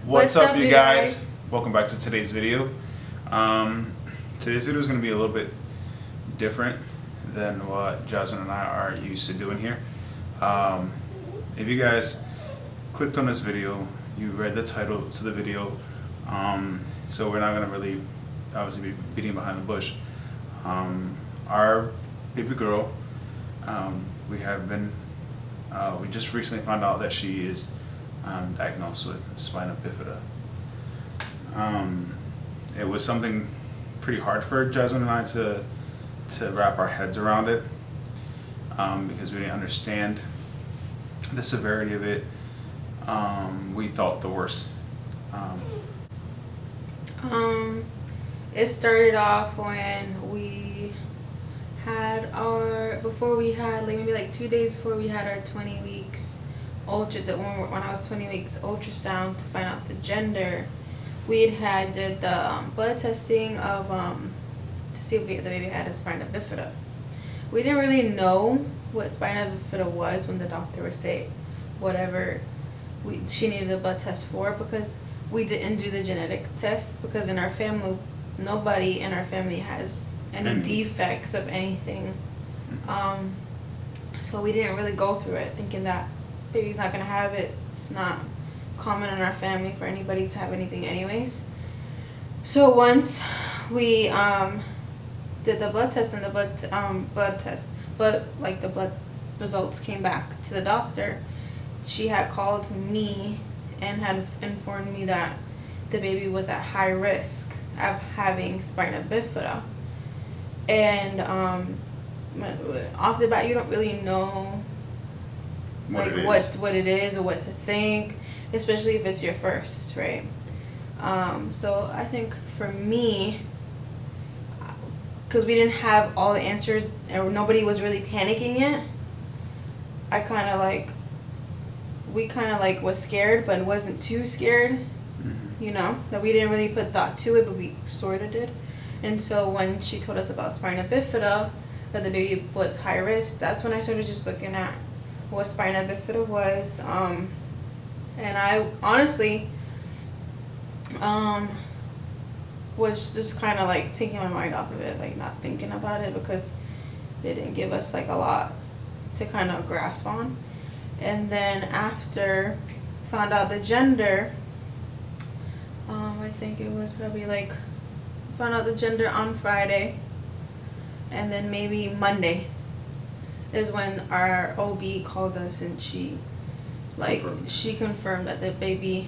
What's up, you guys? Welcome back to today's video. Today's video is going to be a little bit different than what Jasmine and I are used to doing here. If you guys clicked on this video, you read the title to the video, so we're not going to really obviously be beating behind the bush. Our baby girl, we just recently found out that she is diagnosed with Spina Bifida. It was something pretty hard for Jasmine and I to wrap our heads around it, because we didn't understand the severity of it. We thought the worst. It started off when we had maybe 2 days before we had our 20 weeks when I was 20 weeks ultrasound to find out the gender. Did the blood testing of to see if the baby had a spina bifida. We didn't really know what spina bifida was when the doctor would say whatever she needed a blood test for, because we didn't do the genetic test, because in our family nobody in our family has any defects of anything. So we didn't really go through it thinking that baby's not gonna have it. It's not common in our family for anybody to have anything anyways. So once we did the blood test and the blood results came back to the doctor, she had called me and had informed me that the baby was at high risk of having spina bifida. And off the bat, you don't really know what it is or what to think, especially if it's your first, right? So I think for me, because we didn't have all the answers or nobody was really panicking yet, we kind of was scared but wasn't too scared, that we didn't really put thought to it, but we sort of did. And so when she told us about spina bifida, that the baby was high risk, that's when I started just looking at what spina bifida was. And I honestly was just kind of taking my mind off of it, not thinking about it, because they didn't give us a lot to kind of grasp on. And then after found out the gender, I think it was probably found out the gender on Friday, and then maybe Monday is when our OB called us, and she confirmed that the baby,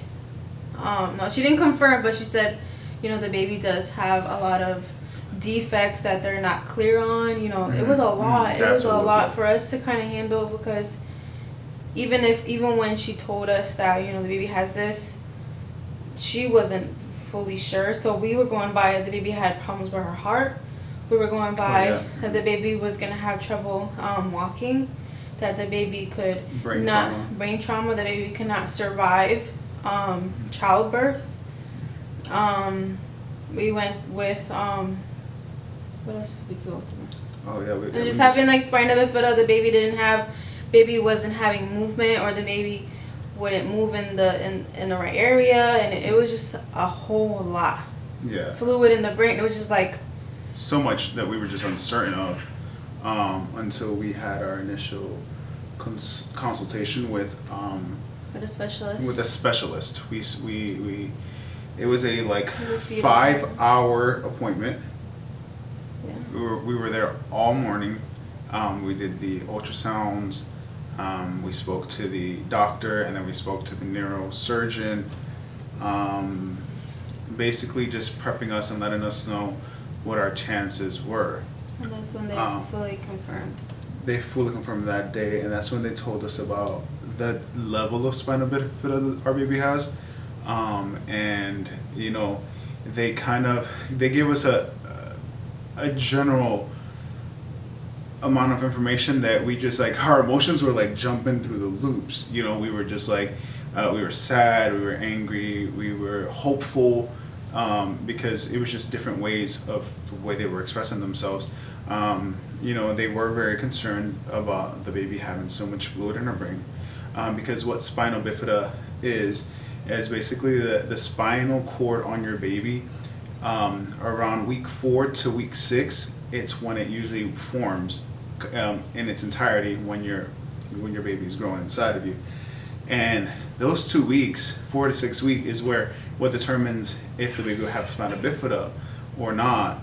no, she didn't confirm, but she said, the baby does have a lot of defects that they're not clear on. It was a lot. It was a lot for us to kind of handle, because even when she told us that, the baby has this, she wasn't fully sure. So we were going by the baby had problems with her heart. We were going by that the baby was going to have trouble walking, that the baby could brain trauma, the baby could not survive childbirth. We went with what else did we go through? And just having spina bifida, the baby wasn't having movement, or the baby wouldn't move in the right area, and it was just a whole lot. Yeah. Fluid in the brain. It was just so much that we were just uncertain of, until we had our initial consultation with a specialist. With a specialist. It was a 5-hour appointment. Yeah. We were there all morning. We did the ultrasounds. We spoke to the doctor, and then we spoke to the neurosurgeon. Basically just prepping us and letting us know what our chances were. And that's when they fully confirmed. They fully confirmed that day, and that's when they told us about the level of spina bifida that our baby has. And they gave us a general amount of information that we just our emotions were jumping through the loops. We were just we were sad, we were angry, we were hopeful, because it was just different ways of the way they were expressing themselves. They were very concerned about the baby having so much fluid in her brain, because what spina bifida is is basically the spinal cord on your baby. Around week 4 to week 6, it's when it usually forms in its entirety when your baby is growing inside of you. And those 2 weeks, 4 to 6 weeks, is where what determines if the baby will have spina bifida or not.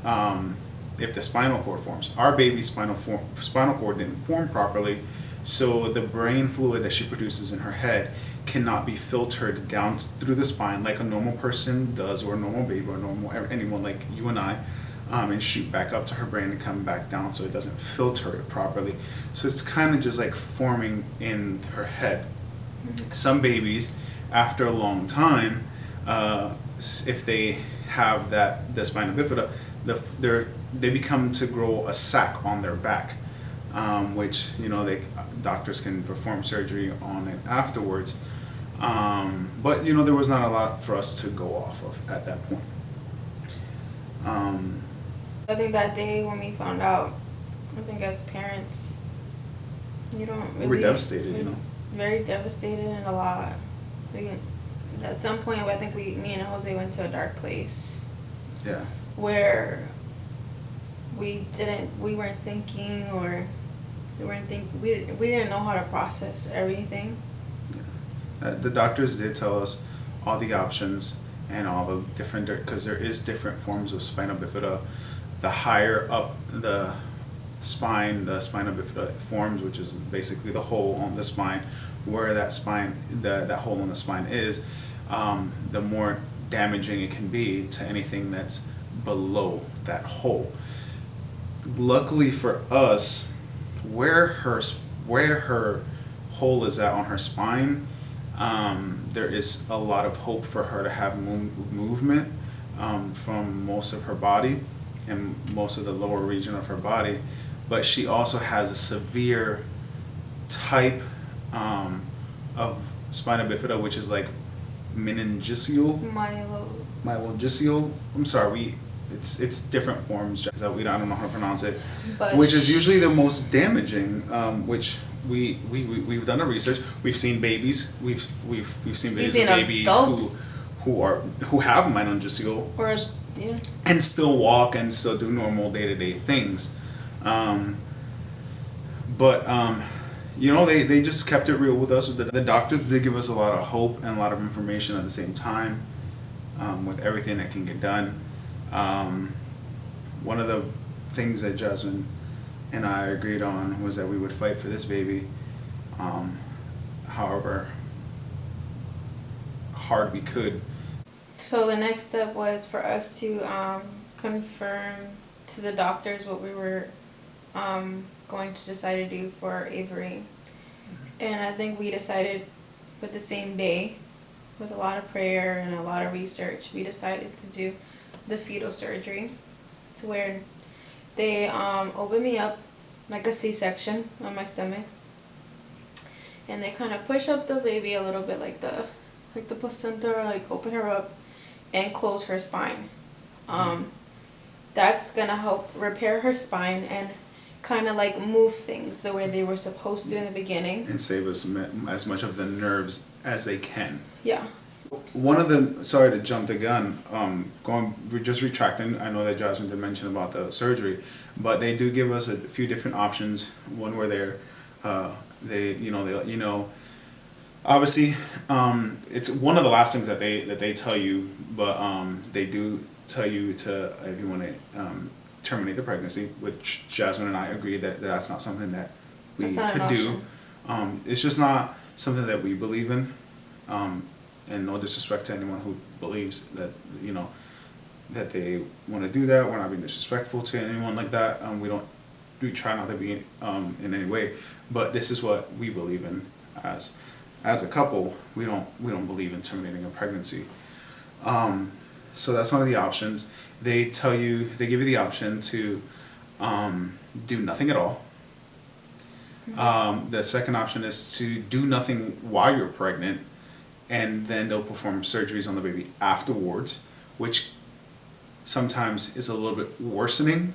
If the spinal cord forms, our baby's spinal cord didn't form properly, so the brain fluid that she produces in her head cannot be filtered down through the spine like a normal person does, or a normal baby, or anyone like you and I, and shoot back up to her brain and come back down, so it doesn't filter it properly. So it's kind of just like forming in her head. Some babies, after a long time, if they have the spina bifida, they become to grow a sac on their back, which doctors can perform surgery on it afterwards. But there was not a lot for us to go off of at that point. I think that day when we found out, I think as parents, you don't really... We're devastated, Very devastated, and a lot. At some point, I think me and Jose went to a dark place. Yeah. Where we weren't thinking, we didn't know how to process everything. Yeah. The doctors did tell us all the options and all the different, because there is different forms of spina bifida. The higher up the spine, the spina bifida forms, which is basically the hole on the spine, where that hole in the spine is, the more damaging it can be to anything that's below that hole. Luckily for us, where her hole is at on her spine, there is a lot of hope for her to have movement from most of her body and most of the lower region of her body, but she also has a severe type of spina bifida, which is like myelogicial. I'm sorry, it's different forms that I don't know how to pronounce it, but which is usually the most damaging. Which we've done the research. We've seen babies. We've seen babies who have myelogicial and still walk and still do normal day-to-day things. They just kept it real with us. The doctors did give us a lot of hope and a lot of information at the same time, with everything that can get done. One of the things that Jasmine and I agreed on was that we would fight for this baby, however hard we could. So the next step was for us to confirm to the doctors what we were going to decide to do for Avery. And I think we decided with the same day, with a lot of prayer and a lot of research, we decided to do the fetal surgery, to where they open me up like a C-section on my stomach, and they kind of push up the baby a little bit like the placenta, like open her up and close her spine. That's gonna help repair her spine and kind of like move things the way they were supposed to in the beginning, and save us as much of the nerves as they can. Yeah. One of the, sorry to jump the gun, just retracting, I know that Jasmine did mention about the surgery, but they do give us a few different options when we're there. They let you know. Obviously, it's one of the last things that they tell you, but they do tell you to, if you want to terminate the pregnancy, which Jasmine and I agree that that's not something that we could do. It's just not something that we believe in. And no disrespect to anyone who believes that that they want to do that. We're not being disrespectful to anyone like that. We try not to be in any way, but this is what we believe in as a couple. We don't believe in terminating a pregnancy. So that's one of the options. They give you the option to do nothing at all. The second option is to do nothing while you're pregnant, and then they'll perform surgeries on the baby afterwards, which sometimes is a little bit worsening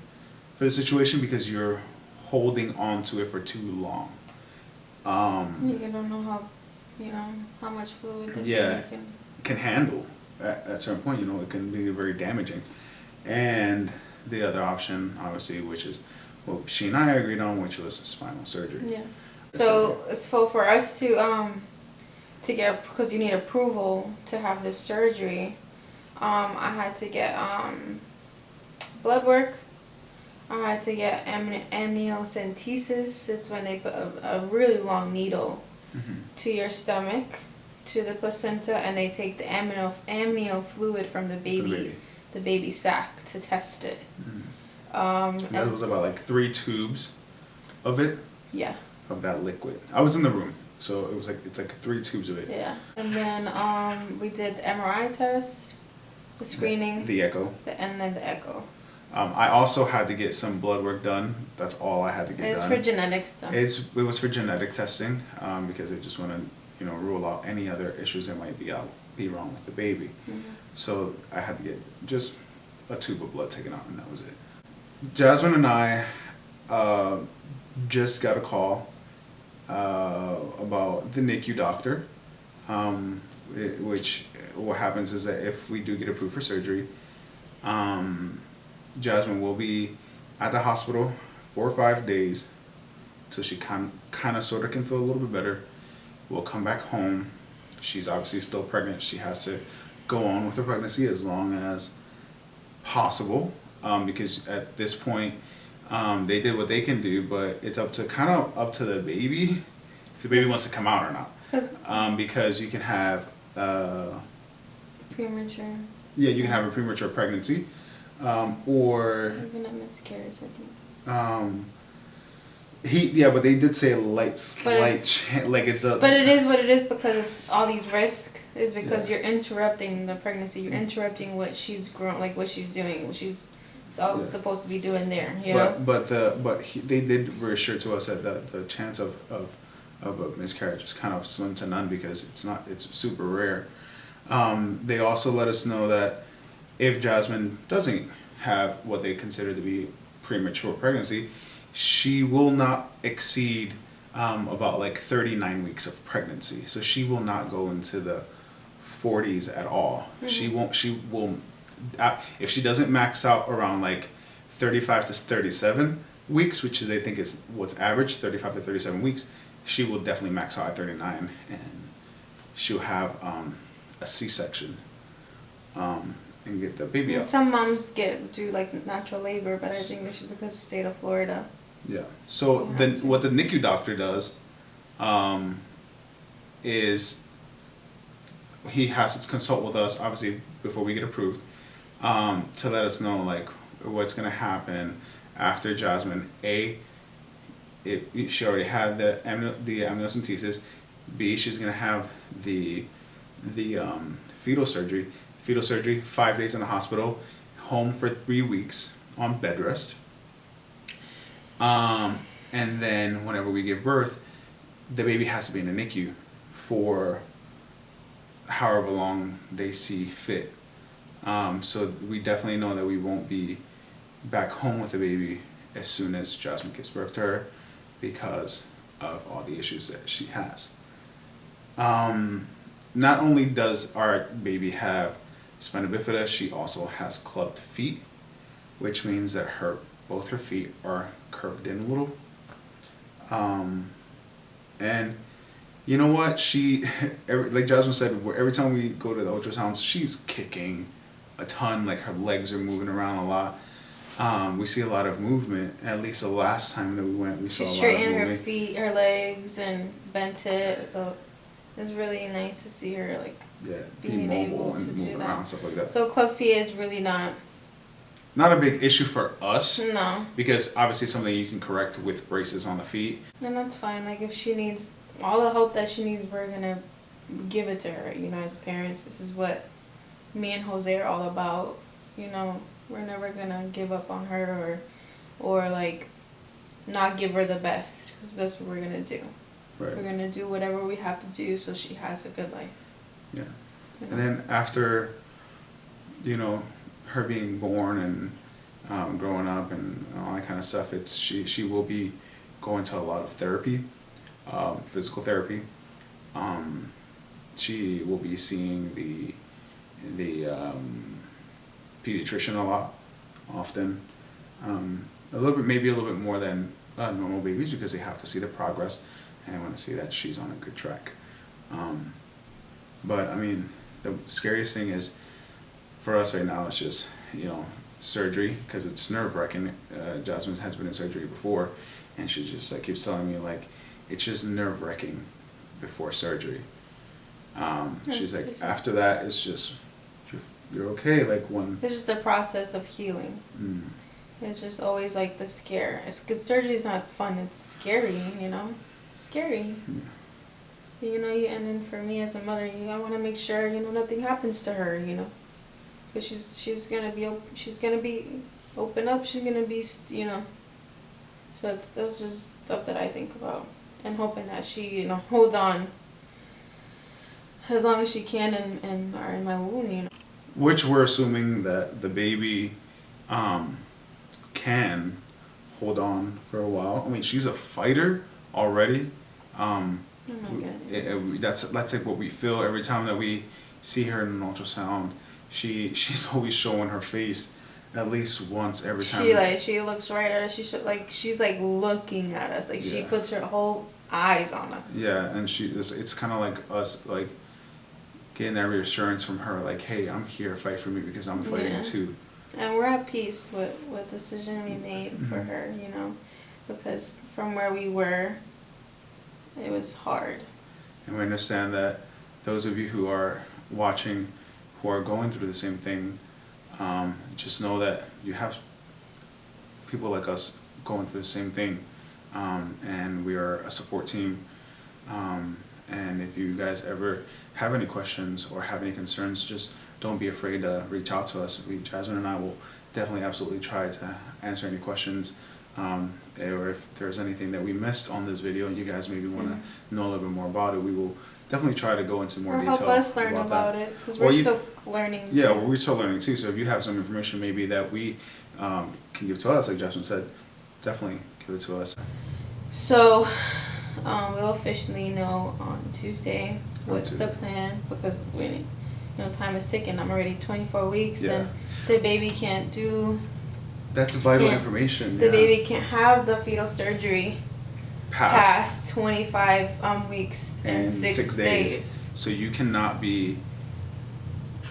for the situation because you're holding on to it for too long. You don't know how much fluid the baby can. can handle at a certain point. You know, it can be very damaging. And the other option, obviously, which is what she and I agreed on, which was spinal surgery. Yeah. So for us to get, because you need approval to have this surgery, I had to get blood work. I had to get amniocentesis. It's when they put a really long needle to your stomach, to the placenta, and they take the amnio fluid from the baby sac to test it. And that was about like 3 tubes of it. Yeah. Of that liquid. I was in the room, so it was like it's like 3 tubes of it. Yeah. And then we did the MRI test, the screening, the echo, and then the echo. I also had to get some blood work done. That's all I had to get done. It's for genetics though. It was for genetic testing, because they just want to, rule out any other issues that might be wrong with the baby. So I had to get just a tube of blood taken out, and that was it. Jasmine and I just got a call about the NICU doctor, which what happens is that if we do get approved for surgery, Jasmine will be at the hospital 4 or 5 days till she kind of sort of can feel a little bit better. We'll come back home. She's obviously still pregnant. She has to go on with her pregnancy as long as possible, because at this point they did what they can do, but it's up to the baby if the baby wants to come out or not. Because you can have premature. Yeah, you can have a premature pregnancy, or even a miscarriage, I think. But they did say a But it is what it is, because it's all these risks is because you're interrupting the pregnancy. You're interrupting what she's what she's doing, what she's supposed to be doing there. You know. They did reassure to us that the chance of a miscarriage is kind of slim to none, because it's super rare. They also let us know that if Jasmine doesn't have what they consider to be premature pregnancy, she will not exceed about like 39 weeks of pregnancy. So she will not go into the 40s at all. She will, if she doesn't max out around like 35 to 37 weeks, which they think is what's average, 35 to 37 weeks, she will definitely max out at 39, and she'll have a C-section and get the baby out. Some moms do like natural labor, but I think this is because of the state of Florida. Yeah. So then what the NICU doctor does is he has to consult with us, obviously, before we get approved, to let us know like what's going to happen after Jasmine. She already had the amniocentesis. B, she's going to have the fetal surgery. Fetal surgery, 5 days in the hospital, home for 3 weeks on bed rest. And then whenever we give birth, the baby has to be in the NICU for however long they see fit. So we definitely know that we won't be back home with the baby as soon as Jasmine gives birth to her, because of all the issues that she has. Not only does our baby have spina bifida, she also has clubbed feet, which means that both her feet are curved in a little. And you know what? Like Jasmine said, every time we go to the ultrasounds, she's kicking a ton. Like her legs are moving around a lot. We see a lot of movement. At least the last time that we went, we saw a lot of movement. She straightened her feet, her legs, and bent it. So it's really nice to see her being able to do that. Stuff like that. So club feet is really not a big issue for us. No. Because obviously something you can correct with braces on the feet. And that's fine. Like if she needs all the help that she needs, we're gonna give it to her. As parents, this is what me and Jose are all about. We're never gonna give up on her or like not give her the best, because that's what we're gonna do. Right. We're gonna do whatever we have to do so she has a good life. Yeah. And then after, her being born and growing up and all that kind of stuff, she will be going to a lot of therapy, physical therapy, she will be seeing the pediatrician a lot, often, a little bit, maybe a little bit more than normal babies, because they have to see the progress and they want to see that she's on a good track. But I mean, the scariest thing is for us right now, it's just, surgery, because it's nerve-wracking. Jasmine has been in surgery before, and she just like keeps telling me like it's just nerve-wracking before surgery. She's like, after that it's just you're okay, like when it's just the process of healing. It's just always like the scare. It's because surgery is not fun. It's scary, scary. Yeah. And then for me as a mother, I want to make sure nothing happens to her, because she's gonna be open up. She's gonna be So that's just stuff that I think about, and hoping that she holds on as long as she can and are in my womb. Which we're assuming that the baby can hold on for a while. I mean, she's a fighter already. Oh my God. That's like what we feel every time that we see her in an ultrasound. She's always showing her face at least once every time. She looks right at us. She's like looking at us. Like she puts her whole eyes on us. Yeah, and it's kind of like us like getting that reassurance from her, like, hey, I'm here, fight for me, because I'm fighting too. And we're at peace with what decision we made for her, because from where we were, it was hard. And we understand that those of you who are watching, who are going through the same thing, just know that you have people like us going through the same thing, and we are a support team. And if you guys ever have any questions or have any concerns, just don't be afraid to reach out to us. Jasmine and I will definitely absolutely try to answer any questions. Or if there's anything that we missed on this video and you guys maybe want to know a little bit more about it, we will definitely try to go into more detail. Help us learn about it, because we're still learning. Yeah, well, we're still learning too. So if you have some information maybe that we can give to us, like Jasmine said, definitely give it to us. So we'll officially know on Tuesday what's the plan, because we, time is ticking. I'm already 24 weeks, and the baby can't do. That's vital information. The baby can't have the fetal surgery past 25 weeks and 6 days. So you cannot be.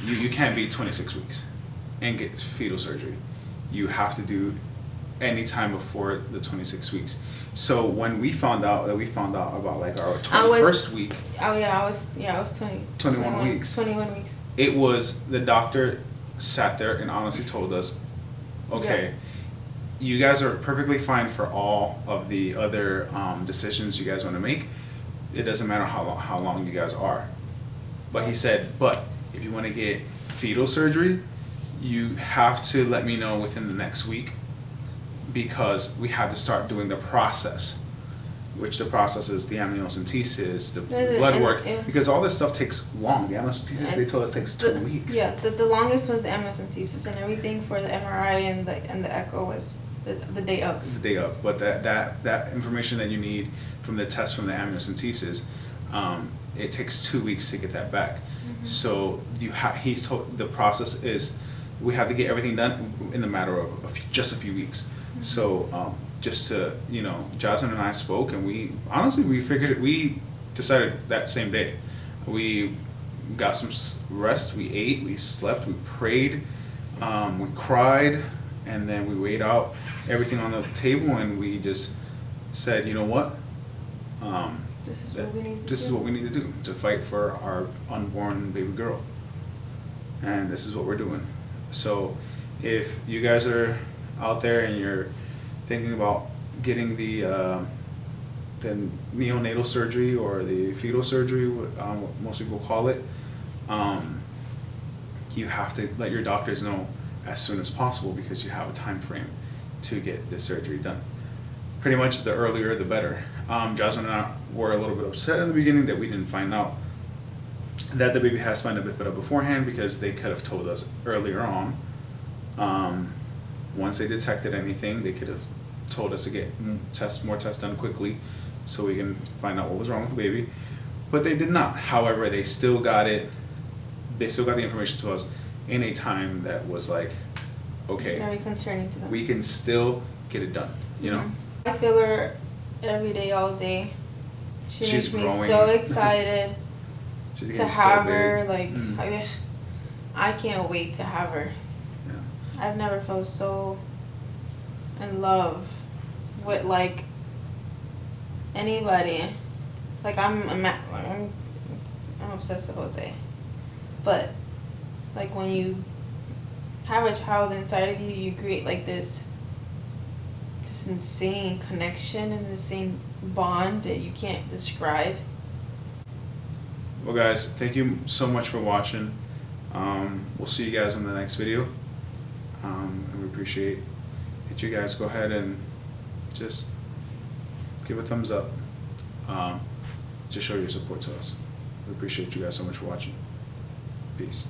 You can't be 26 weeks and get fetal surgery. You have to do any time before the 26 weeks. So when we found out about like our 21st week. Oh yeah, I was 21 weeks. 21 weeks. It was, the doctor sat there and honestly told us, okay, you guys are perfectly fine for all of the other decisions you guys want to make. It doesn't matter how long you guys are. But he said, but if you want to get fetal surgery, you have to let me know within the next week, because we have to start doing the process, which the process is the amniocentesis, the blood work, because all this stuff takes long. The amniocentesis, they told us, takes 2 weeks. Yeah, the longest was the amniocentesis, and everything for the MRI and the echo was the day of. The day of, but that information that you need from the test from the amniocentesis, it takes 2 weeks to get that back. So he told the process is we have to get everything done in the matter of just a few weeks. So just to, Jasmine and I spoke, and we decided that same day. We got some rest, we ate, we slept, we prayed, we cried, and then we weighed out everything on the table, and we just said, you know what? This is what we need to do to fight for our unborn baby girl. And this is what we're doing. So if you guys are out there and you're thinking about getting the neonatal surgery or the fetal surgery, what most people call it, you have to let your doctors know as soon as possible, because you have a time frame to get this surgery done. Pretty much the earlier the better. Jasmine and I were a little bit upset in the beginning that we didn't find out that the baby has spina bifida beforehand, because they could have told us earlier on. Once they detected anything, they could have told us to get more tests done quickly, so we can find out what was wrong with the baby. but they did not. However, they still got it. They still got the information to us in a time that was like, okay, very concerning to them. we can still get it done. You know. I feel her every day, all day. She's makes me growing. so excited She's to getting so have big. her. Like, I can't wait to have her. Yeah. I've never felt so in love with like anybody. Like I'm obsessed with Jose, but like when you have a child inside of you, you create like this insane connection and this insane bond that you can't describe. Well, guys, thank you so much for watching. We'll see you guys in the next video, and we appreciate that you guys go ahead and just give a thumbs up to show your support to us. We appreciate you guys so much for watching. Peace.